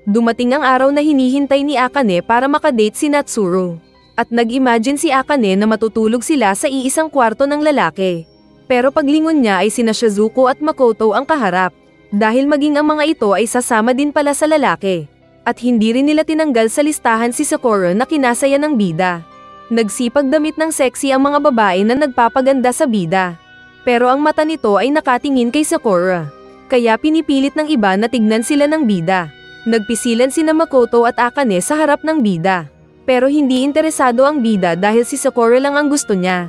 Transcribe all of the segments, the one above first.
Dumating ang araw na hinihintay ni Akane para makadate si Natsuro. At nag-imagine si Akane na matutulog sila sa iisang kwarto ng lalaki. Pero paglingon niya ay sina Shizuko at Makoto ang kaharap. Dahil maging ang mga ito ay sasama din pala sa lalaki. At hindi rin nila tinanggal sa listahan si Sakura na kinasaya ng bida. Nagsipag damit ng sexy ang mga babae na nagpapaganda sa bida. Pero ang mata nito ay nakatingin kay Sakura. Kaya pinipilit ng iba na tignan sila ng bida. Nagpisilan sina Makoto at Akane sa harap ng bida. Pero hindi interesado ang bida dahil si Sakura lang ang gusto niya.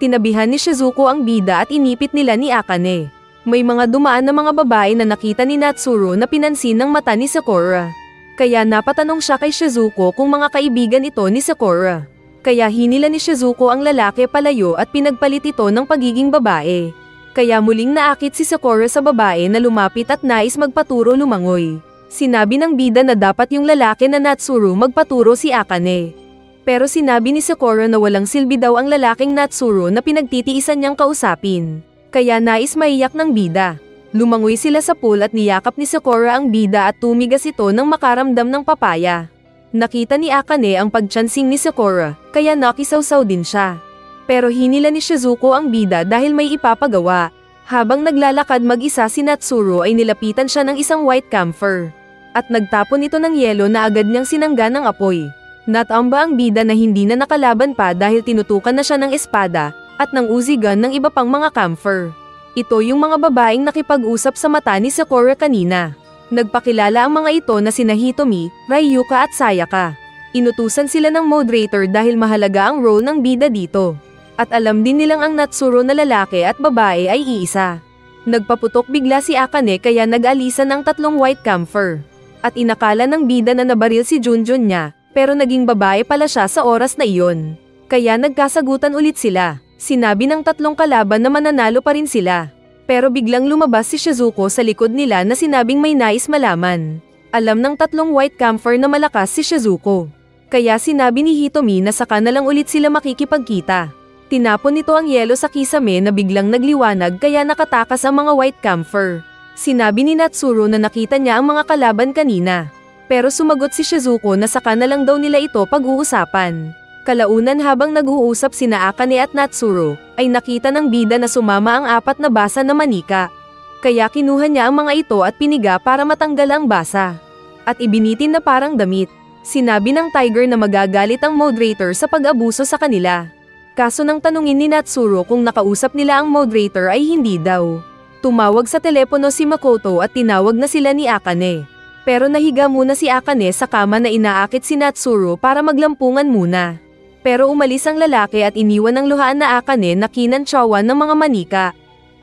Tinabihan ni Shizuko ang bida at inipit nila ni Akane. May mga dumaan na mga babae na nakita ni Natsuro na pinansin ng mata ni Sakura. Kaya napatanong siya kay Shizuko kung mga kaibigan ito ni Sakura. Kaya hinila ni Shizuko ang lalaki palayo at pinagpalit ito ng pagiging babae. Kaya muling naakit si Sakura sa babae na lumapit at nais magpaturo lumangoy. Sinabi ng bida na dapat yung lalaki na Natsuro magpaturo si Akane. Pero sinabi ni Sakura na walang silbi daw ang lalaking Natsuro na pinagtitiisan niyang kausapin. Kaya nais maiyak ng bida. Lumangoy sila sa pool at niyakap ni Sakura ang bida at tumigas ito nang makaramdam ng papaya. Nakita ni Akane ang pagtsansing ni Sakura, kaya nakisawsaw din siya. Pero hinila ni Shizuko ang bida dahil may ipapagawa. Habang naglalakad mag-isa si Natsuro ay nilapitan siya ng isang white camphor. At nagtapon ito ng yelo na agad niyang sinangga ng apoy. Natamba ang bida na hindi na nakalaban pa dahil tinutukan na siya ng espada at ng Uzi gun ng iba pang mga camphor. Ito yung mga babaeng nakipag-usap sa mata ni Sakura kanina. Nagpakilala ang mga ito na sina Hitomi, Ryuka at Sayaka. Inutusan sila ng moderator dahil mahalaga ang role ng bida dito. At alam din nilang ang Natsuro na lalaki at babae ay iisa. Nagpaputok bigla si Akane kaya nag-alisan ang tatlong white camphor. At inakala ng bida na nabaril si Junjun niya, pero naging babae pala siya sa oras na iyon. Kaya nagkasagutan ulit sila. Sinabi ng tatlong kalaban na mananalo pa rin sila. Pero biglang lumabas si Shizuko sa likod nila na sinabing may nais malaman. Alam ng tatlong white camphor na malakas si Shizuko. Kaya sinabi ni Hitomi na saka na lang ulit sila makikipagkita. Tinapon nito ang yelo sa kisame na biglang nagliwanag kaya nakatakas ang mga white camphor. Sinabi ni Natsuro na nakita niya ang mga kalaban kanina. Pero sumagot si Shizuko na saka na lang daw nila ito pag-uusapan. Kalaunan habang nag-uusap sina Akane at Natsuro, ay nakita ng bida na sumama ang 4 na basa na manika. Kaya kinuha niya ang mga ito at piniga para matanggal ang basa. At ibinitin na parang damit. Sinabi ng tiger na magagalit ang moderator sa pag-abuso sa kanila. Kaso nang tanungin ni Natsuro kung nakausap nila ang moderator ay hindi daw. Tumawag sa telepono si Makoto at tinawag na sila ni Akane. Pero nahiga muna si Akane sa kama na inaakit si Natsuro para maglampungan muna. Pero umalis ang lalaki at iniwan ng luhaan na Akane na kinantsawan ng mga manika.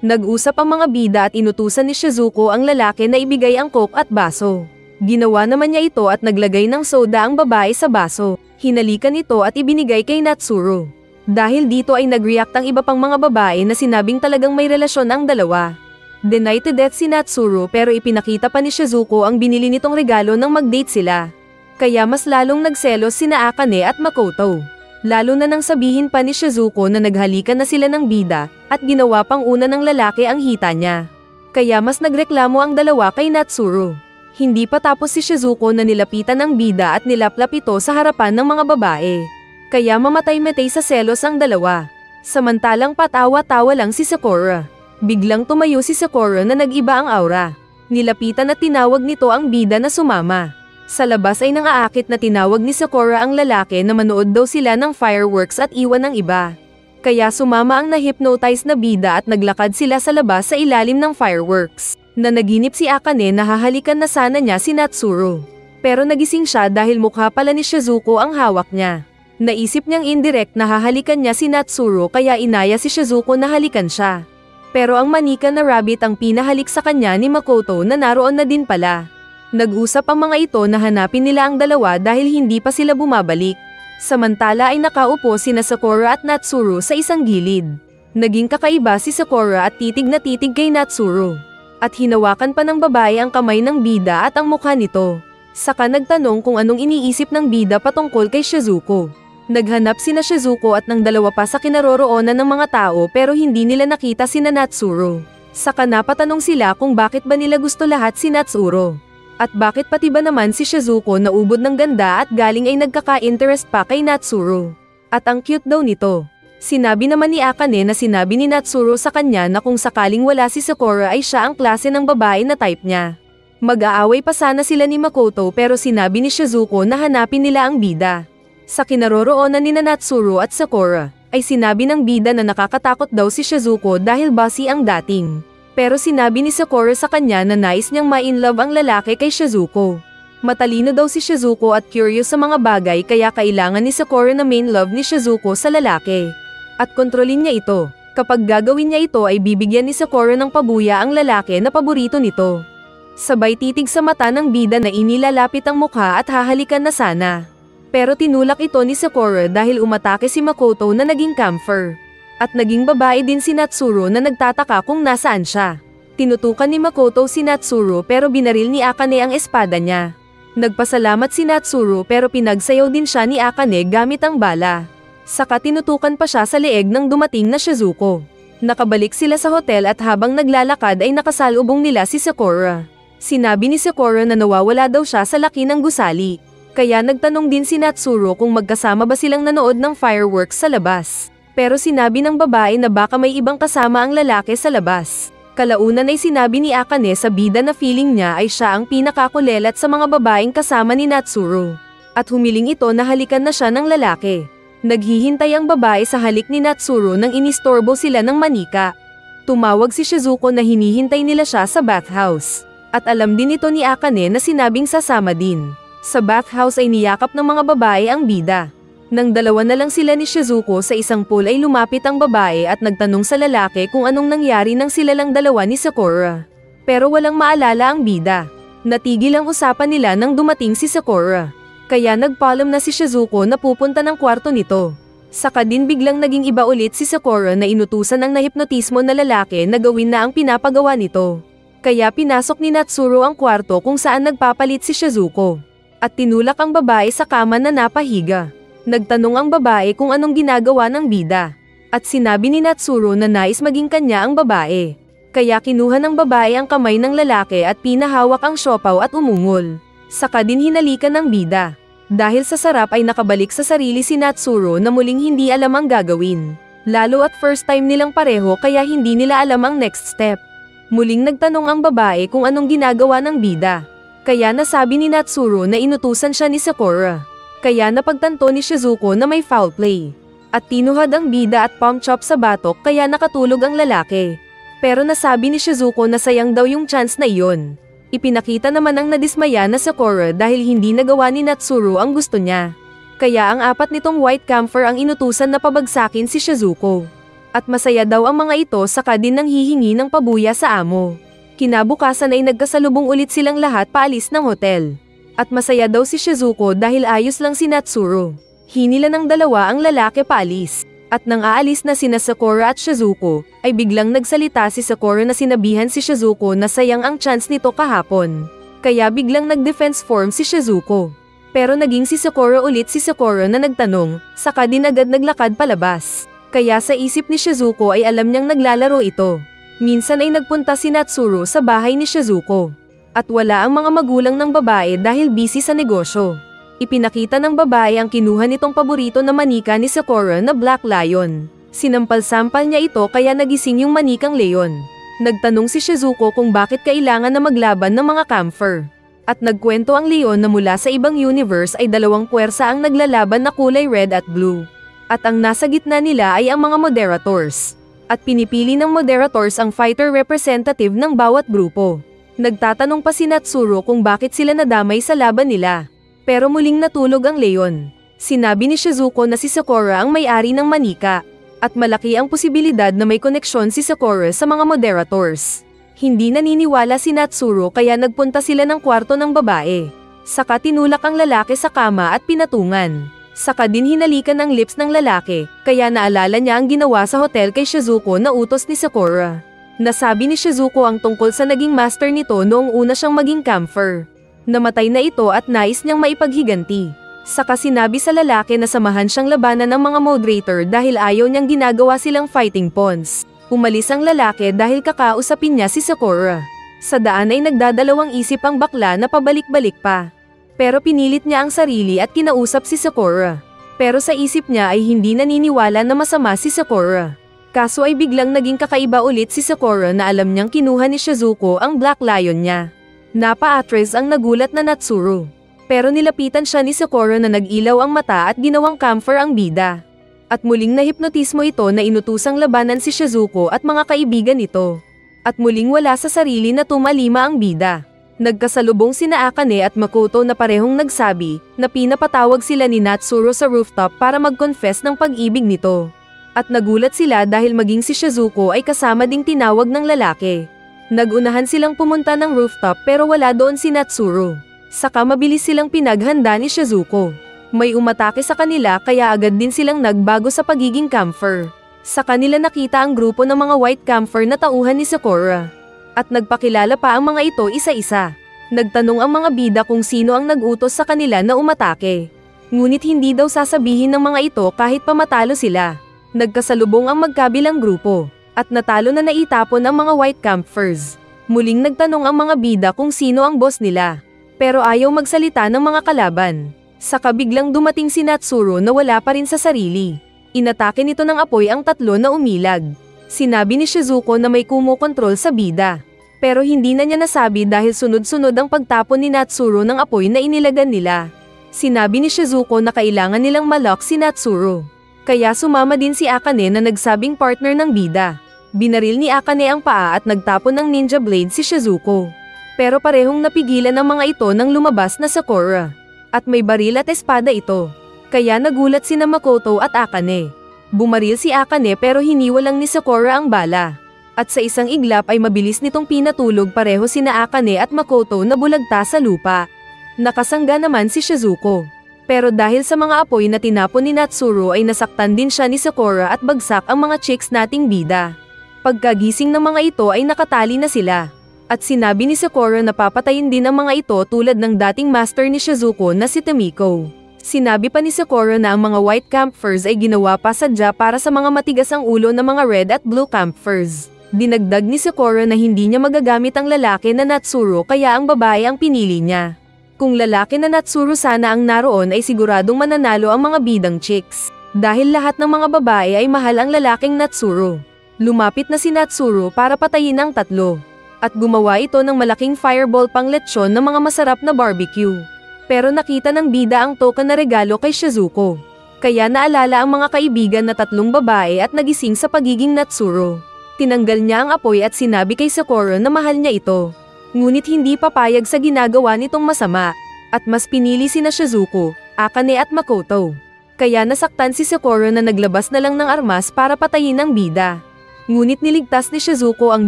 Nag-usap ang mga bida at inutusan ni Shizuko ang lalaki na ibigay ang coke at baso. Ginawa naman niya ito at naglagay ng soda ang babae sa baso. Hinalikan ito at ibinigay kay Natsuro. Dahil dito ay nag-react ang iba pang mga babae na sinabing talagang may relasyon ang dalawa. Deny to death si Natsuro pero ipinakita pa ni Shizuko ang binili nitong regalo nang mag-date sila. Kaya mas lalong nagselos sina Akane at Makoto. Lalo na nang sabihin pa ni Shizuko na naghalikan na sila ng bida, at ginawa pang una ng lalaki ang hita niya. Kaya mas nagreklamo ang dalawa kay Natsuro. Hindi pa tapos si Shizuko na nilapitan ng bida at nilaplap ito sa harapan ng mga babae. Kaya mamatay-matay sa selos ang dalawa. Samantalang patawa-tawa lang si Sakura. Biglang tumayo si Sakura na nag-iba ang aura. Nilapitan at tinawag nito ang bida na sumama. Sa labas ay nangaakit na tinawag ni Sakura ang lalaki na manood daw sila ng fireworks at iwan ng iba. Kaya sumama ang na-hypnotize na bida at naglakad sila sa labas sa ilalim ng fireworks. Nanaginip si Akane na hahalikan na sana niya si Natsuro. Pero nagising siya dahil mukha pala ni Shizuko ang hawak niya. Naisip niyang indirect na hahalikan niya si Natsuro kaya inaya si Shizuko na halikan siya. Pero ang manika na rabbit ang pinahalik sa kanya ni Makoto na naroon na din pala. Nag-usap ang mga ito na hanapin nila ang dalawa dahil hindi pa sila bumabalik. Samantala ay nakaupo sina Sakura at Natsuro sa isang gilid. Naging kakaiba si Sakura at titig na titig kay Natsuro. At hinawakan pa ng babae ang kamay ng bida at ang mukha nito. Saka nagtanong kung anong iniisip ng bida patungkol kay Shizuko. Naghanap sina Shizuko at ng dalawa pa sa kinaroroonan ng mga tao pero hindi nila nakita sina Natsuro. Saka napatanong sila kung bakit ba nila gusto lahat si Natsuro. At bakit pati ba naman si Shizuko naubod ng ganda at galing ay nagkaka-interest pa kay Natsuru? At ang cute daw nito. Sinabi naman ni Akane na sinabi ni Natsuru sa kanya na kung sakaling wala si Sakura ay siya ang klase ng babae na type niya. Mag-aaway pa sana sila ni Makoto pero sinabi ni Shizuko na hanapin nila ang bida. Sa kinaroroonan ni Natsuru at Sakura, ay sinabi ng bida na nakakatakot daw si Shizuko dahil bossy ang dating. Pero sinabi ni Sakura sa kanya na nais niyang ma-inlove ang lalaki kay Shizuko. Matalino daw si Shizuko at curious sa mga bagay kaya kailangan ni Sakura na main love ni Shizuko sa lalaki. At kontrolin niya ito. Kapag gagawin niya ito ay bibigyan ni Sakura ng pabuya ang lalaki na paborito nito. Sabay titig sa mata ng bida na inilalapit ang mukha at hahalikan na sana. Pero tinulak ito ni Sakura dahil umatake si Makoto na naging camphor. At naging babae din si Natsuru na nagtataka kung nasaan siya. Tinutukan ni Makoto si Natsuru pero binaril ni Akane ang espada niya. Nagpasalamat si Natsuru pero pinagsayaw din siya ni Akane gamit ang bala. Saka tinutukan pa siya sa leeg ng dumating na Shizuko. Nakabalik sila sa hotel at habang naglalakad ay nakasalubong nila si Sakura. Sinabi ni Sakura na nawawala daw siya sa laki ng gusali. Kaya nagtanong din si Natsuru kung magkasama ba silang nanood ng fireworks sa labas. Pero sinabi ng babae na baka may ibang kasama ang lalaki sa labas. Kalaunan ay sinabi ni Akane sa bida na feeling niya ay siya ang pinakakulelat sa mga babaeng kasama ni Natsuru. At humiling ito na halikan na siya ng lalaki. Naghihintay ang babae sa halik ni Natsuru nang inistorbo sila ng manika. Tumawag si Shizuko na hinihintay nila siya sa bathhouse. At alam din ito ni Akane na sinabing sasama din. Sa bathhouse ay niyakap ng mga babae ang bida. Nang dalawa na lang sila ni Shizuko sa isang pool ay lumapit ang babae at nagtanong sa lalaki kung anong nangyari nang sila lang dalawa ni Sakura. Pero walang maalala ang bida. Natigil ang usapan nila nang dumating si Sakura. Kaya nagpaalam na si Shizuko na pupunta ng kwarto nito. Saka din biglang naging iba ulit si Sakura na inutusan ng nahipnotismo na lalaki na gawin na ang pinapagawa nito. Kaya pinasok ni Natsuru ang kwarto kung saan nagpapalit si Shizuko. At tinulak ang babae sa kama na napahiga. Nagtanong ang babae kung anong ginagawa ng bida. At sinabi ni Natsuru na nais maging kanya ang babae. Kaya kinuha ng babae ang kamay ng lalaki at pinahawak ang siopaw at umungol. Saka din hinalikan ng bida. Dahil sa sarap ay nakabalik sa sarili si Natsuru na muling hindi alam ang gagawin. Lalo at first time nilang pareho kaya hindi nila alam ang next step. Muling nagtanong ang babae kung anong ginagawa ng bida. Kaya nasabi ni Natsuru na inutusan siya ni Sakura. Kaya napagtanto ni Shizuko na may foul play. At tinuhad ang bida at palm chop sa batok kaya nakatulog ang lalaki. Pero nasabi ni Shizuko na sayang daw yung chance na iyon. Ipinakita naman ang nadismaya na Sakura dahil hindi nagawa ni Natsuru ang gusto niya. Kaya ang apat nitong white camphor ang inutusan na pabagsakin si Shizuko. At masaya daw ang mga ito saka din nang hihingi ng pabuya sa amo. Kinabukasan ay nagkasalubong ulit silang lahat paalis ng hotel. At masaya daw si Shizuko dahil ayos lang si Natsuru. Hinila ng dalawa ang lalaki paalis. At nang aalis na sina Sakura at Shizuko, ay biglang nagsalita si Sakura na sinabihan si Shizuko na sayang ang chance nito kahapon. Kaya biglang nag-defense form si Shizuko. Pero naging si Sakura ulit si Sakura na nagtanong, saka din agad naglakad palabas. Kaya sa isip ni Shizuko ay alam niyang naglalaro ito. Minsan ay nagpunta si Natsuru sa bahay ni Shizuko. At wala ang mga magulang ng babae dahil busy sa negosyo. Ipinakita ng babae ang kinuha nitong paborito na manika ni Sakura na Black Lion. Sinampal-sampal niya ito kaya nagising yung manikang leon. Nagtanong si Shizuko kung bakit kailangan na maglaban ng mga camphor. At nagkwento ang leon na mula sa ibang universe ay dalawang puwersa ang naglalaban na kulay red at blue. At ang nasa gitna nila ay ang mga moderators. At pinipili ng moderators ang fighter representative ng bawat grupo. Nagtatanong pa si Natsuru kung bakit sila nadamay sa laban nila. Pero muling natulog ang leon. Sinabi ni Shizuko na si Sakura ang may-ari ng manika. At malaki ang posibilidad na may koneksyon si Sakura sa mga moderators. Hindi naniniwala si Natsuru kaya nagpunta sila ng kwarto ng babae. Saka tinulak ang lalaki sa kama at pinatungan. Saka din hinalikan ng lips ng lalaki, kaya naalala niya ang ginawa sa hotel kay Shizuko na utos ni Sakura. Nasabi ni Shizuko ang tungkol sa naging master nito noong una siyang maging camphor. Namatay na ito at nais niyang maipaghiganti. Saka sinabi sa lalaki na samahan siyang labanan ng mga moderator dahil ayaw niyang ginagawa silang fighting pawns. Umalis ang lalaki dahil kakausapin niya si Sakura. Sa daan ay nagdadalawang isip ang bakla na pabalik-balik pa. Pero pinilit niya ang sarili at kinausap si Sakura. Pero sa isip niya ay hindi naniniwala na masama si Sakura. Kaso ay biglang naging kakaiba ulit si Sakura na alam niyang kinuha ni Shizuko ang Black Lion niya. Napa-atras ang nagulat na Natsuru. Pero nilapitan siya ni Sakura na nag-ilaw ang mata at ginawang camphor ang bida. At muling nahipnotismo ito na inutusang labanan si Shizuko at mga kaibigan nito. At muling wala sa sarili na tumalima ang bida. Nagkasalubong sina Akane at Makoto na parehong nagsabi na pinapatawag sila ni Natsuru sa rooftop para mag-confess ng pag-ibig nito. At nagulat sila dahil maging si Shizuko ay kasama ding tinawag ng lalaki. Nagunahan silang pumunta ng rooftop pero wala doon si Natsuru. Saka mabilis silang pinaghanda ni Shizuko. May umatake sa kanila kaya agad din silang nagbago sa pagiging camphor. Sa kanila nakita ang grupo ng mga white camphor na tauhan ni Sakura. At nagpakilala pa ang mga ito isa-isa. Nagtanong ang mga bida kung sino ang nag-utos sa kanila na umatake. Ngunit hindi daw sasabihin ng mga ito kahit pamatalo sila. Nagkasalubong ang magkabilang grupo. At natalo na naitapon ang mga white camphors. Muling nagtanong ang mga bida kung sino ang boss nila. Pero ayaw magsalita ng mga kalaban. Saka biglang dumating si Natsuru na wala pa rin sa sarili. Inatake nito ng apoy ang tatlo na umilag. Sinabi ni Shizuko na may kumokontrol sa bida. Pero hindi na niya nasabi dahil sunod-sunod ang pagtapon ni Natsuru ng apoy na inilagan nila. Sinabi ni Shizuko na kailangan nilang malok si Natsuru. Kaya sumama din si Akane na nagsabing partner ng bida. Binaril ni Akane ang paa at nagtapon ng ninja blade si Shizuko. Pero parehong napigilan ng mga ito nang lumabas na Sakura. At may baril at espada ito. Kaya nagulat sina Makoto at Akane. Bumaril si Akane pero hiniwalang ni Sakura ang bala. At sa isang iglap ay mabilis nitong pinatulog pareho sina Akane at Makoto na bulagta sa lupa. Nakasangga naman si Shizuko. Pero dahil sa mga apoy na tinapon ni Natsuru ay nasaktan din siya ni Sakura at bagsak ang mga chicks nating bida. Pagkagising ng mga ito ay nakatali na sila. At sinabi ni Sakura na papatayin din ang mga ito tulad ng dating master ni Shizuko na si Tomiko. Sinabi pa ni Sakura na ang mga white camphors ay ginawa pa sadya para sa mga matigas ang ulo ng mga red at blue camphors. Dinagdag ni Sakura na hindi niya magagamit ang lalaki na Natsuru kaya ang babae ang pinili niya. Kung lalaki na Natsuru sana ang naroon ay siguradong mananalo ang mga bidang chicks. Dahil lahat ng mga babae ay mahal ang lalaking Natsuru. Lumapit na si Natsuru para patayin ang tatlo. At gumawa ito ng malaking fireball pang lechon ng mga masarap na barbecue. Pero nakita ng bida ang token na regalo kay Shizuko. Kaya naalala ang mga kaibigan na tatlong babae at nagising sa pagiging Natsuru. Tinanggal niya ang apoy at sinabi kay Sakura na mahal niya ito. Ngunit hindi papayag sa ginagawa nitong masama. At mas pinili sina Shizuko, Akane at Makoto. Kaya nasaktan si Sakura na naglabas na lang ng armas para patayin ang bida. Ngunit niligtas ni Shizuko ang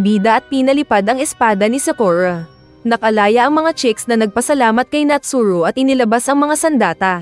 bida at pinalipad ang espada ni Sakura. Nakalaya ang mga chicks na nagpasalamat kay Natsuru at inilabas ang mga sandata.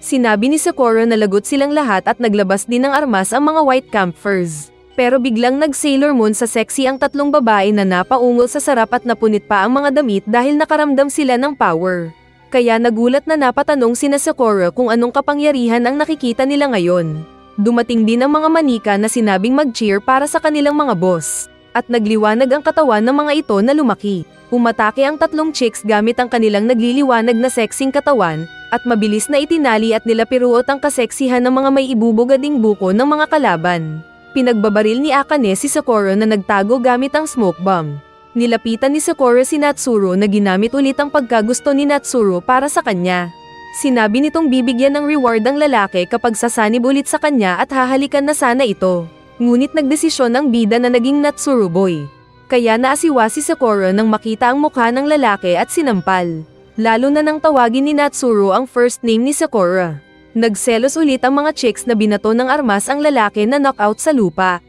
Sinabi ni Sakura na lagot silang lahat at naglabas din ng armas ang mga white camphors. Pero biglang nag-Sailor Moon sa sexy ang tatlong babae na napaungol sa sarap at napunit pa ang mga damit dahil nakaramdam sila ng power. Kaya nagulat na napatanong sina Sakura kung anong kapangyarihan ang nakikita nila ngayon. Dumating din ang mga manika na sinabing mag-cheer para sa kanilang mga boss. At nagliwanag ang katawan ng mga ito na lumaki. Umatake ang tatlong chicks gamit ang kanilang nagliliwanag na sexing katawan, at mabilis na itinali at nilapiruot ang kaseksihan ng mga may ibubugading buko ng mga kalaban. Pinagbabaril ni Akane si Sakura na nagtago gamit ang smoke bomb. Nilapitan ni Sakura si Natsuru na ginamit ulit ang pagkagusto ni Natsuru para sa kanya. Sinabi nitong bibigyan ng reward ang lalaki kapag sasanib ulit sa kanya at hahalikan na sana ito. Ngunit nagdesisyon ang bida na naging Natsuru boy. Kaya naasiwa si Sakura nang makita ang mukha ng lalaki at sinampal. Lalo na nang tawagin ni Natsuru ang first name ni Sakura. Nagselos ulit ang mga chicks na binato ng armas ang lalaki na knockout sa lupa.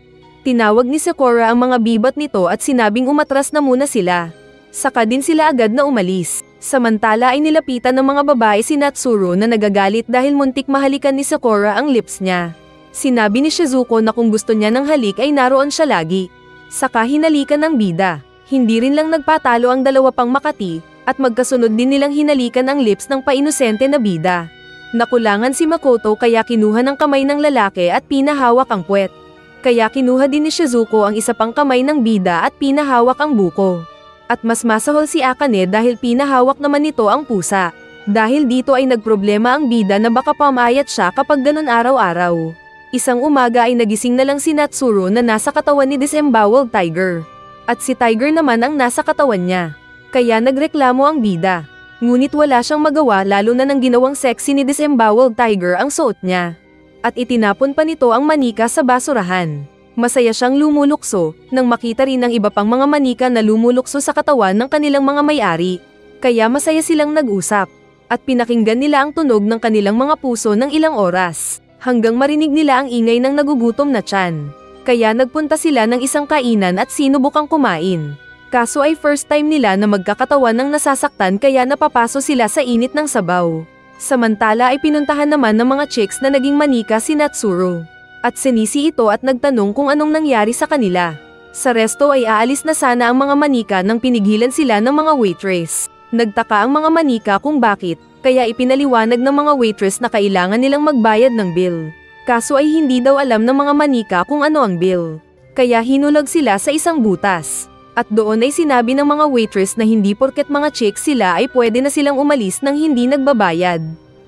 Tinawag ni Sakura ang mga bibat nito at sinabing umatras na muna sila. Saka din sila agad na umalis. Samantala ay nilapitan ng mga babae si Natsuru na nagagalit dahil muntik mahalikan ni Sakura ang lips niya. Sinabi ni Shizuko na kung gusto niya ng halik ay naroon siya lagi. Saka hinalikan ng bida. Hindi rin lang nagpatalo ang dalawa pang Makati, at magkasunod din nilang hinalikan ang lips ng painosente na bida. Nakulangan si Makoto kaya kinuha ng kamay ng lalaki at pinahawak ang puwet. Kaya kinuha din ni Shizuko ang isa pang kamay ng bida at pinahawak ang buko. At mas masahol si Akane dahil pinahawak naman nito ang pusa. Dahil dito ay nagproblema ang bida na baka pamayat siya kapag ganun araw-araw. Isang umaga ay nagising na lang si Natsuro na nasa katawan ni Disemboweled Tiger. At si Tiger naman ang nasa katawan niya. Kaya nagreklamo ang bida. Ngunit wala siyang magawa lalo na nang ginawang sexy ni Disemboweled Tiger ang suot niya. At itinapon pa nito ang manika sa basurahan. Masaya siyang lumulukso nang makita rin ng iba pang mga manika na lumulukso sa katawan ng kanilang mga may-ari. Kaya masaya silang nag-usap. At pinakinggan nila ang tunog ng kanilang mga puso ng ilang oras. Hanggang marinig nila ang ingay ng nagugutom na tiyan. Kaya nagpunta sila ng isang kainan at sinubukang kumain. Kaso ay first time nila na magkakatawan ng nasasaktan kaya napapaso sila sa init ng sabaw. Samantala ay pinuntahan naman ng mga chicks na naging manika si Natsuro. At sinisi ito at nagtanong kung anong nangyari sa kanila. Sa resto ay aalis na sana ang mga manika nang pinigilan sila ng mga waitress. Nagtaka ang mga manika kung bakit, kaya ipinaliwanag ng mga waitress na kailangan nilang magbayad ng bill. Kaso ay hindi daw alam ng mga manika kung ano ang bill. Kaya hinulag sila sa isang butas. At doon ay sinabi ng mga waitress na hindi porket mga chicks sila ay pwede na silang umalis nang hindi nagbabayad.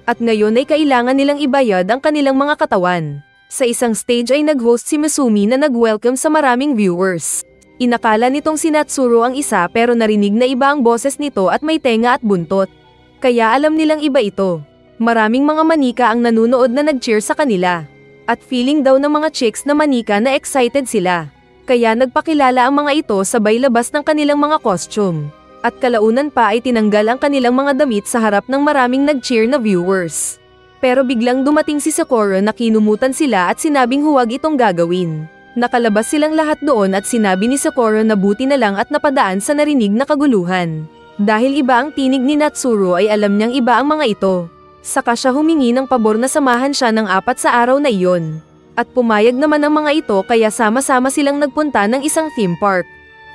At ngayon ay kailangan nilang ibayad ang kanilang mga katawan. Sa isang stage ay nag-host si Masumi na nag-welcome sa maraming viewers. Inakala nitong si Natsuro ang isa pero narinig na iba ang boses nito at may tenga at buntot. Kaya alam nilang iba ito. Maraming mga manika ang nanunood na nag-cheer sa kanila. At feeling daw ng mga chicks na manika na excited sila. Kaya nagpakilala ang mga ito sabay labas ng kanilang mga costume. At kalaunan pa ay tinanggal ang kanilang mga damit sa harap ng maraming nag-cheer na viewers. Pero biglang dumating si Sakura na kinumutan sila at sinabing huwag itong gagawin. Nakalabas silang lahat doon at sinabi ni Sakura na buti na lang at napadaan sa narinig na kaguluhan. Dahil iba ang tinig ni Natsuro ay alam niyang iba ang mga ito. Saka siya humingi ng pabor na samahan siya ng 4 sa araw na iyon. At pumayag naman ang mga ito kaya sama-sama silang nagpunta ng isang theme park.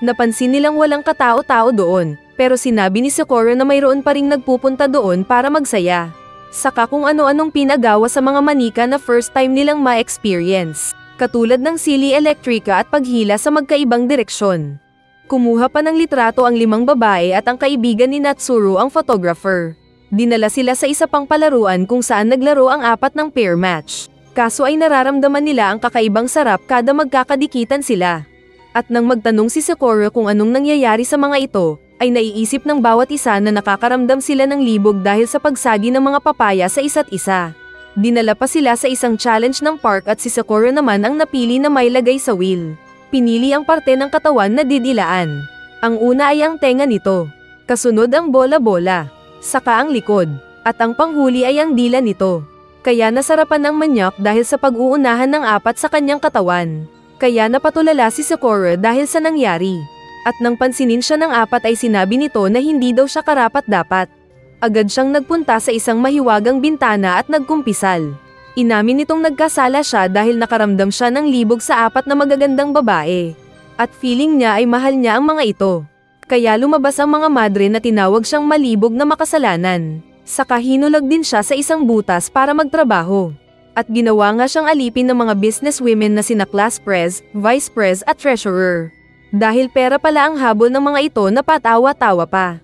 Napansin nilang walang katao-tao doon, pero sinabi ni Sakura na mayroon pa ring nagpupunta doon para magsaya. Saka kung ano-anong pinagawa sa mga manika na first time nilang ma-experience. Katulad ng sili elektrika at paghila sa magkaibang direksyon. Kumuha pa ng litrato ang 5 babae at ang kaibigan ni Natsuro ang photographer. Dinala sila sa isa pang palaruan kung saan naglaro ang 4 ng pair match. Kaso ay nararamdaman nila ang kakaibang sarap kada magkakadikitan sila. At nang magtanong si Sakura kung anong nangyayari sa mga ito, ay naiisip ng bawat isa na nakakaramdam sila ng libog dahil sa pagsagi ng mga papaya sa isa't isa. Dinala pa sila sa isang challenge ng park at si Sakura naman ang napili na may lagay sa wheel. Pinili ang parte ng katawan na didilaan. Ang una ay ang tenga nito. Kasunod ang bola-bola. Saka ang likod. At ang panghuli ay ang dila nito. Kaya nasarapan ng manyak dahil sa pag-uunahan ng 4 sa kanyang katawan. Kaya napatulala si Sakura dahil sa nangyari. At nang pansinin siya ng 4 ay sinabi nito na hindi daw siya karapat-dapat. Agad siyang nagpunta sa isang mahiwagang bintana at nagkumpisal. Inamin nitong nagkasala siya dahil nakaramdam siya ng libog sa 4 na magagandang babae. At feeling niya ay mahal niya ang mga ito. Kaya lumabas ang mga madre na tinawag siyang malibog na makasalanan. Saka hinulag din siya sa isang butas para magtrabaho. At ginawa nga siyang alipin ng mga businesswomen na sina class pres, vice pres at treasurer. Dahil pera pala ang habol ng mga ito na patawa-tawa pa.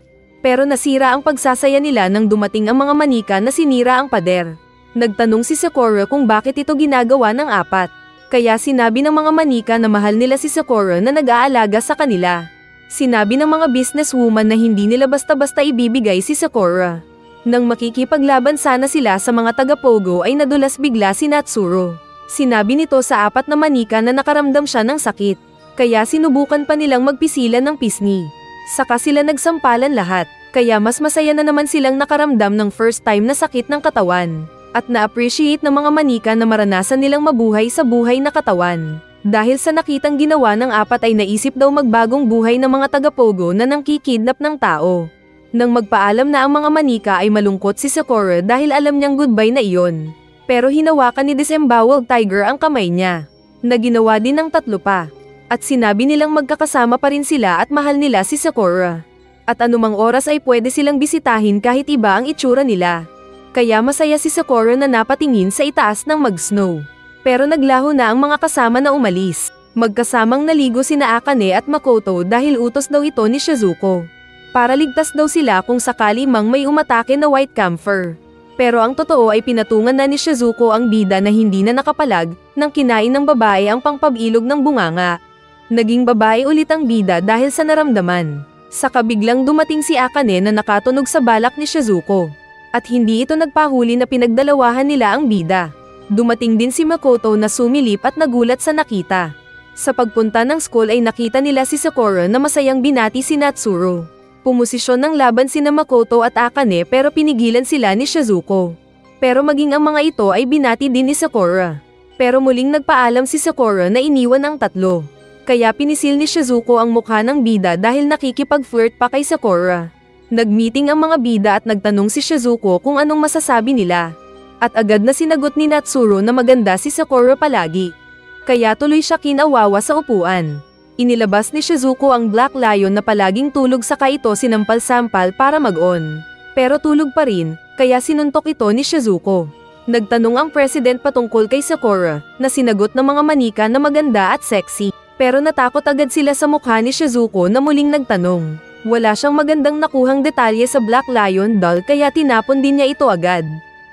Pero nasira ang pagsasaya nila nang dumating ang mga manika na sinira ang pader. Nagtanong si Sakura kung bakit ito ginagawa ng 4. Kaya sinabi ng mga manika na mahal nila si Sakura na nag-aalaga sa kanila. Sinabi ng mga businesswoman na hindi nila basta-basta ibibigay si Sakura. Nang makikipaglaban sana sila sa mga taga-pogo ay nadulas bigla si Natsuro. Sinabi nito sa 4 na manika na nakaramdam siya ng sakit. Kaya sinubukan pa nilang magpisilan ng pisngi. Saka sila nagsampalan lahat, kaya mas masaya na naman silang nakaramdam ng first time na sakit ng katawan. At na-appreciate ng mga manika na maranasan nilang mabuhay sa buhay na katawan. Dahil sa nakitang ginawa ng 4 ay naisip daw magbagong buhay ng mga taga-pogo na nangkikidnap ng tao. Nang magpaalam na ang mga manika ay malungkot si Sakura dahil alam niyang goodbye na iyon. Pero hinawakan ni Disemboweled Tiger ang kamay niya. Na ginawa din ng 3 pa. At sinabi nilang magkakasama pa rin sila at mahal nila si Sakura. At anumang oras ay pwede silang bisitahin kahit iba ang itsura nila. Kaya masaya si Sakura na napatingin sa itaas ng mag-snow. Pero naglaho na ang mga kasama na umalis. Magkasamang naligo sina Akane at Makoto dahil utos daw ito ni Shizuko. Para ligtas daw sila kung sakali mang may umatake na White Camphor. Pero ang totoo ay pinatungan na ni Shizuko ang bida na hindi na nakapalag nang kinain ng babae ang pangpabilog ng bunganga. Naging babae ulit ang bida dahil sa naramdaman. Saka biglang dumating si Akane na nakatunog sa balak ni Shizuko. At hindi ito nagpahuli na pinagdalawahan nila ang bida. Dumating din si Makoto na sumilip at nagulat sa nakita. Sa pagpunta ng school ay nakita nila si Sakura na masayang binati si Natsuro. Pumosisyon ng laban sina Makoto at Akane pero pinigilan sila ni Shizuko. Pero maging ang mga ito ay binati din ni Sakura. Pero muling nagpaalam si Sakura na iniwan ang tatlo. Kaya pinisil ni Shizuko ang mukha ng bida dahil nakikipag-flirt pa kay Sakura. Nagmeeting ang mga bida at nagtanong si Shizuko kung anong masasabi nila. At agad na sinagot ni Natsuro na maganda si Sakura palagi. Kaya tuloy siya kinawawa sa upuan. Inilabas ni Shizuko ang Black Lion na palaging tulog saka ito sinampal-sampal para mag-on. Pero tulog pa rin, kaya sinuntok ito ni Shizuko. Nagtanong ang president patungkol kay Sakura, na sinagot ng mga manika na maganda at sexy. Pero natakot agad sila sa mukha ni Shizuko na muling nagtanong. Wala siyang magandang nakuhang detalye sa Black Lion doll kaya tinapon din niya ito agad.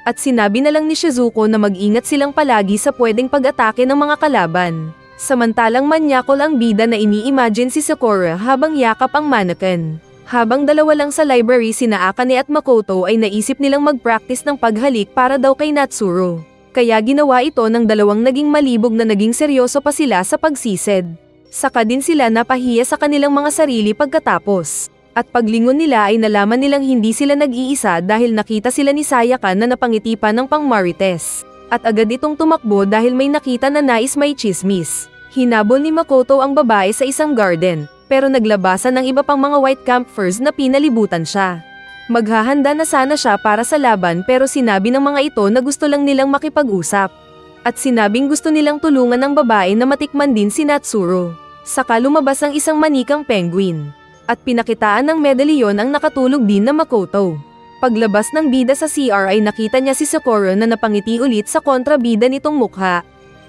At sinabi na lang ni Shizuko na mag-ingat silang palagi sa pwedeng pag-atake ng mga kalaban. Samantalang manyakol ang bida na ini-imagine si Sakura habang yakap ang mannequin. Habang dalawa lang sa library sina Akane at Makoto ay naisip nilang mag-practice ng paghalik para daw kay Natsuro. Kaya ginawa ito ng dalawang naging malibog na naging seryoso pa sila sa pagsisid. Saka din sila napahiya sa kanilang mga sarili pagkatapos. At paglingon nila ay nalaman nilang hindi sila nag-iisa dahil nakita sila ni Sayaka na napangiti pa ng pang-marites. At agad itong tumakbo dahil may nakita na nais may chismis. Hinabol ni Makoto ang babae sa isang garden, pero naglabasan ng iba pang mga White Camphors na pinalibutan siya. Maghahanda na sana siya para sa laban pero sinabi ng mga ito na gusto lang nilang makipag-usap. At sinabing gusto nilang tulungan ng babae na matikman din si Natsuro. Saka lumabas ang isang manikang penguin. At pinakitaan ng medalyon ang nakatulog din na Makoto. Paglabas ng bida sa CR ay nakita niya si Sakura na napangiti ulit sa kontrabida nitong mukha.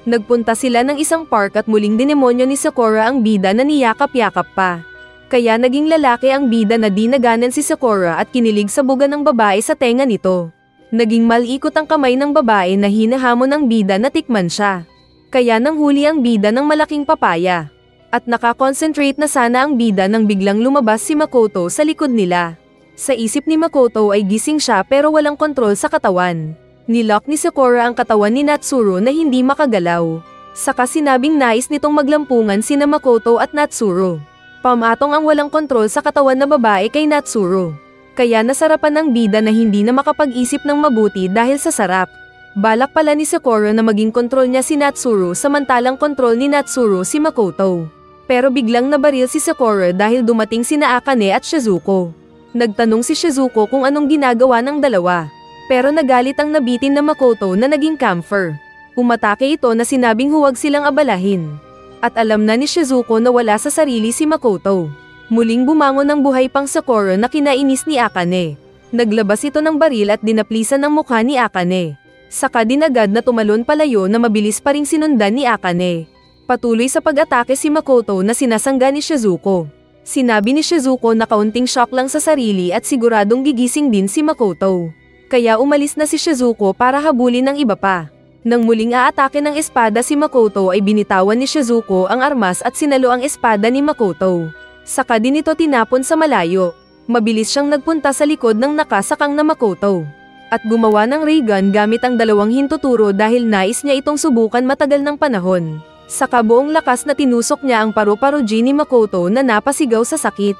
Nagpunta sila ng isang park at muling dinemonyo ni Sakura ang bida na niyakap-yakap pa. Kaya naging lalaki ang bida na di naganan si Sakura at kinilig sa buga ng babae sa tenga nito. Naging malikot ang kamay ng babae na hinahamon ng bida na tikman siya. Kaya nanghuli ang bida ng malaking papaya. At nakakonsentrate na sana ang bida nang biglang lumabas si Makoto sa likod nila. Sa isip ni Makoto ay gising siya pero walang kontrol sa katawan. Nilock ni Sakura ang katawan ni Natsuro na hindi makagalaw. Saka sinabing nais nitong maglampungan sina Makoto at Natsuro. Pamatong ang walang kontrol sa katawan na babae kay Natsuro. Kaya nasarapan ng bida na hindi na makapag-isip ng mabuti dahil sa sarap. Balak pala ni Sakura na maging kontrol niya si Natsuro samantalang kontrol ni Natsuro si Makoto. Pero biglang nabaril si Sakura dahil dumating sina Akane at Shizuko. Nagtanong si Shizuko kung anong ginagawa ng dalawa. Pero nagalit ang nabitin na Makoto na naging camphor. Umatake ito na sinabing huwag silang abalahin. At alam na ni Shizuko na wala sa sarili si Makoto. Muling bumangon ng buhay pang Sakura na kinainis ni Akane. Naglabas ito ng baril at dinaplisan ng mukha ni Akane. Saka din agad na tumalon palayo na mabilis pa ring sinundan ni Akane. Patuloy sa pag-atake si Makoto na sinasangga ni Shizuko. Sinabi ni Shizuko na kaunting shock lang sa sarili at siguradong gigising din si Makoto. Kaya umalis na si Shizuko para habulin ng iba pa. Nang muling aatake ng espada si Makoto ay binitawan ni Shizuko ang armas at sinalo ang espada ni Makoto. Saka din ito tinapon sa malayo. Mabilis siyang nagpunta sa likod ng nakasakang na Makoto. At gumawa ng ray gun gamit ang dalawang hintuturo dahil nais niya itong subukan matagal ng panahon. Saka buong lakas na tinusok niya ang paru-paruji ni Makoto na napasigaw sa sakit.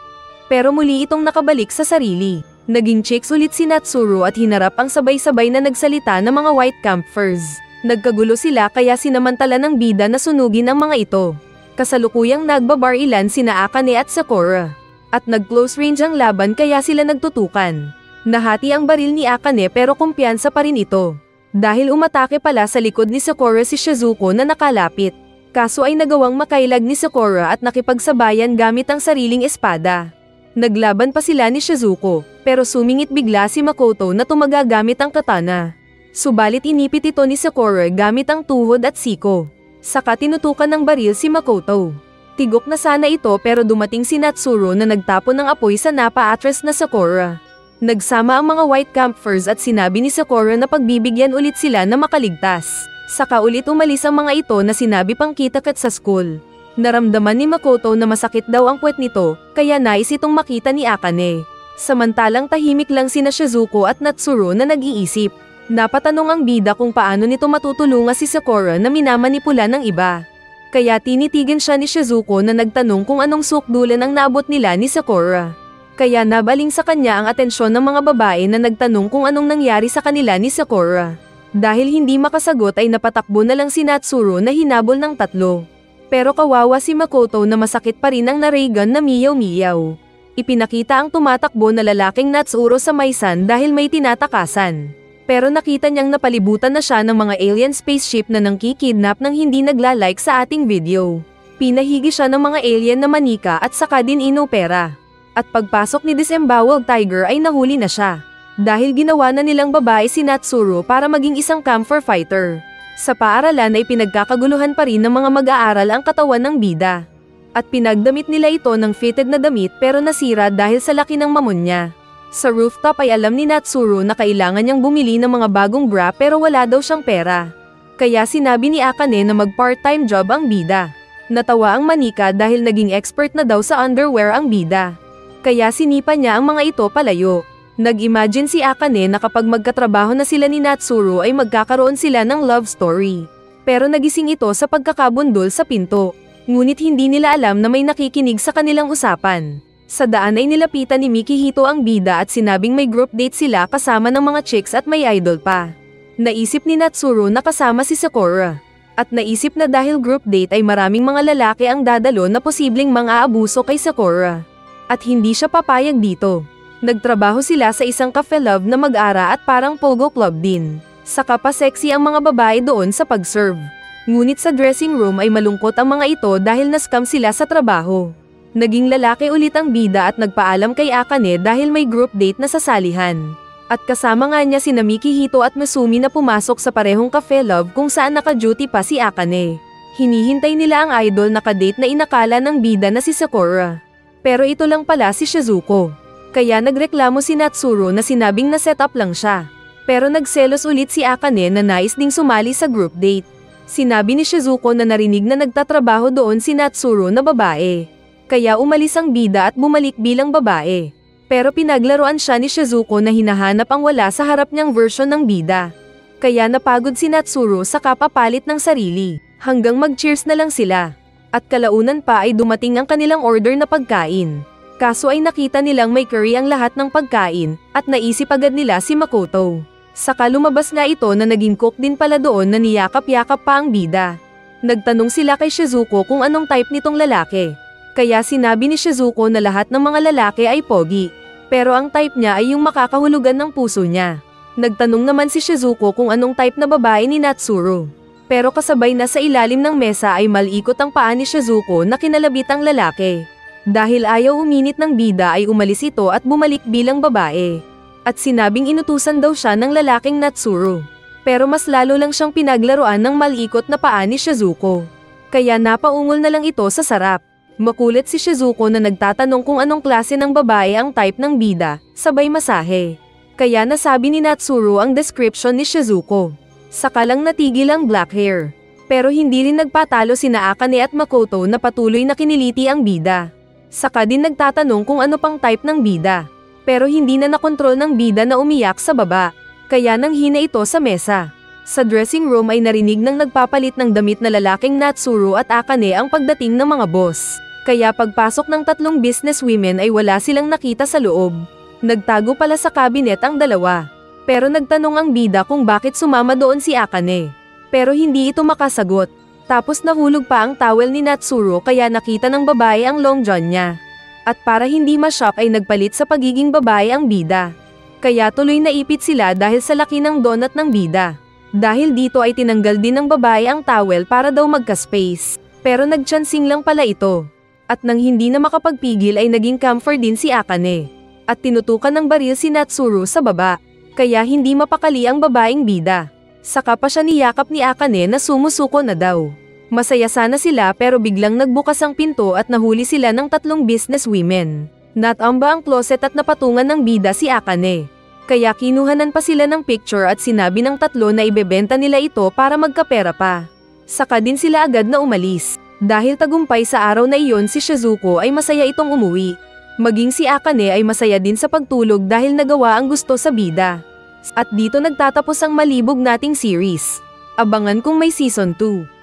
Pero muli itong nakabalik sa sarili. Naging chicks ulit si Natsuro at hinarap ang sabay-sabay na nagsalita ng mga White Camphors. Nagkagulo sila kaya sinamantala ng bida na sunugin ang mga ito. Kasalukuyang nagbabarilan sina Akane at Sakura. At nag-close range ang laban kaya sila nagtutukan. Nahati ang baril ni Akane pero kumpiyansa pa rin ito. Dahil umatake pala sa likod ni Sakura si Shizuko na nakalapit. Kaso ay nagawang makailag ni Sakura at nakipagsabayan gamit ang sariling espada. Naglaban pa sila ni Shizuko, pero sumingit bigla si Makoto na tumaga gamit ang katana. Subalit inipit ito ni Sakura gamit ang tuhod at siko. Saka tinutukan ng baril si Makoto. Tigok na sana ito pero dumating si Natsuro na nagtapon ng apoy sa napa-atras na Sakura. Nagsama ang mga white campers at sinabi ni Sakura na pagbibigyan ulit sila na makaligtas. Saka ulit umalis ang mga ito na sinabi pang kita-kat sa school. Naramdaman ni Makoto na masakit daw ang puwet nito, kaya nais itong makita ni Akane. Samantalang tahimik lang sina Shizuko at Natsuro na nag-iisip. Napatanong ang bida kung paano nito matutulungan si Sakura na minamanipula ng iba. Kaya tinitigan siya ni Shizuko na nagtanong kung anong sukdulan ang naabot nila ni Sakura. Kaya nabaling sa kanya ang atensyon ng mga babae na nagtanong kung anong nangyari sa kanila ni Sakura. Dahil hindi makasagot ay napatakbo na lang si Natsuro na hinabol ng tatlo. Pero kawawa si Makoto na masakit pa rin ang naregan na miyaw-miyaw. Ipinakita ang tumatakbo na lalaking Natsuro sa Maisan dahil may tinatakasan. Pero nakita niyang napalibutan na siya ng mga alien spaceship na nangkikidnap nang hindi nagla-like sa ating video. Pinahigi siya ng mga alien na manika at saka din inopera. At pagpasok ni Disemboweled Tiger ay nahuli na siya. Dahil ginawa na nilang babae si Natsuro para maging isang camphor fighter. Sa paaralan ay pinagkakaguluhan pa rin ng mga mag-aaral ang katawan ng bida. At pinagdamit nila ito ng fitted na damit pero nasira dahil sa laki ng mamon niya. Sa rooftop ay alam ni Natsuro na kailangan niyang bumili ng mga bagong bra pero wala daw siyang pera. Kaya sinabi ni Akane na mag-part-time job ang bida. Natawa ang manika dahil naging expert na daw sa underwear ang bida. Kaya sinipa niya ang mga ito palayo. Nag-imagine si Akane na kapag magkatrabaho na sila ni Natsuro ay magkakaroon sila ng love story. Pero nagising ito sa pagkakabundol sa pinto. Ngunit hindi nila alam na may nakikinig sa kanilang usapan. Sa daan ay nilapitan ni Mikihito ang bida at sinabing may group date sila kasama ng mga chicks at may idol pa. Naisip ni Natsuro na kasama si Sakura. At naisip na dahil group date ay maraming mga lalaki ang dadalo na posibleng mang-aabuso kay Sakura. At hindi siya papayag dito. Nagtrabaho sila sa isang cafe love na mag-ara at parang pogo club din. Saka pa sexy ang mga babae doon sa pag-serve. Ngunit sa dressing room ay malungkot ang mga ito dahil na-scam sila sa trabaho. Naging lalaki ulit ang bida at nagpaalam kay Akane dahil may group date na sasalihan. At kasama nga niya sina Mikihito at Masumi na pumasok sa parehong cafe love kung saan naka-duty pa si Akane. Hinihintay nila ang idol na kadate na inakala ng bida na si Sakura. Pero ito lang pala si Shizuko. Kaya nagreklamo si Natsuro na sinabing na set up lang siya. Pero nagselos ulit si Akane na nais ding sumali sa group date. Sinabi ni Shizuko na narinig na nagtatrabaho doon si Natsuro na babae. Kaya umalis ang bida at bumalik bilang babae. Pero pinaglaruan siya ni Shizuko na hinahanap ang wala sa harap niyang version ng bida. Kaya napagod si Natsuro sa kapapalit ng sarili, hanggang mag-cheers na lang sila. At kalaunan pa ay dumating ang kanilang order na pagkain. Kaso ay nakita nilang may curry ang lahat ng pagkain, at naisip agad nila si Makoto. Saka lumabas nga ito na naging cook din pala doon na niyakap-yakap pa ang bida. Nagtanong sila kay Shizuko kung anong type nitong lalaki. Kaya sinabi ni Shizuko na lahat ng mga lalaki ay pogi. Pero ang type niya ay yung makakahulugan ng puso niya. Nagtanong naman si Shizuko kung anong type na babae ni Natsuro. Pero kasabay na sa ilalim ng mesa ay malikot ang paa ni Shizuko na kinalabit ang lalaki. Dahil ayaw uminit ng bida ay umalis ito at bumalik bilang babae. At sinabing inutusan daw siya ng lalaking Natsuro. Pero mas lalo lang siyang pinaglaruan ng malikot na paa ni Shizuko. Kaya napaungol na lang ito sa sarap. Makulit si Shizuko na nagtatanong kung anong klase ng babae ang type ng bida, sabay masahe. Kaya nasabi ni Natsuro ang description ni Shizuko. Saka lang natigil ang black hair. Pero hindi rin nagpatalo sina Akane at Makoto na patuloy na kiniliti ang bida. Saka din nagtatanong kung ano pang type ng bida. Pero hindi na nakontrol ng bida na umiyak sa baba. Kaya nanghina ito sa mesa. Sa dressing room ay narinig ng nagpapalit ng damit na lalaking Natsuro at Akane ang pagdating ng mga boss. Kaya pagpasok ng tatlong businesswomen ay wala silang nakita sa loob. Nagtago pala sa kabinet ang dalawa. Pero nagtanong ang bida kung bakit sumama doon si Akane. Pero hindi ito makasagot. Tapos nahulog pa ang towel ni Natsuro kaya nakita ng babae ang long john niya. At para hindi ma-shock ay nagpalit sa pagiging babae ang bida. Kaya tuloy naipit sila dahil sa laki ng donut ng bida. Dahil dito ay tinanggal din ng babae ang towel para daw magka-space. Pero nagchansing lang pala ito. At nang hindi na makapagpigil ay naging camphor din si Akane. At tinutukan ng baril si Natsuro sa baba. Kaya hindi mapakali ang babaeng bida. Saka pa siya niyakap ni Akane na sumusuko na daw. Masaya sana sila pero biglang nagbukas ang pinto at nahuli sila ng 3 businesswomen. Natamba ang closet at napatungan ng bida si Akane. Kaya kinuhanan pa sila ng picture at sinabi ng 3 na ibebenta nila ito para magkapera pa. Saka din sila agad na umalis. Dahil tagumpay sa araw na iyon si Shizuko ay masaya itong umuwi. Maging si Akane ay masaya din sa pagtulog dahil nagawa ang gusto sa bida. At dito nagtatapos ang malibog nating series. Abangan kung may season 2.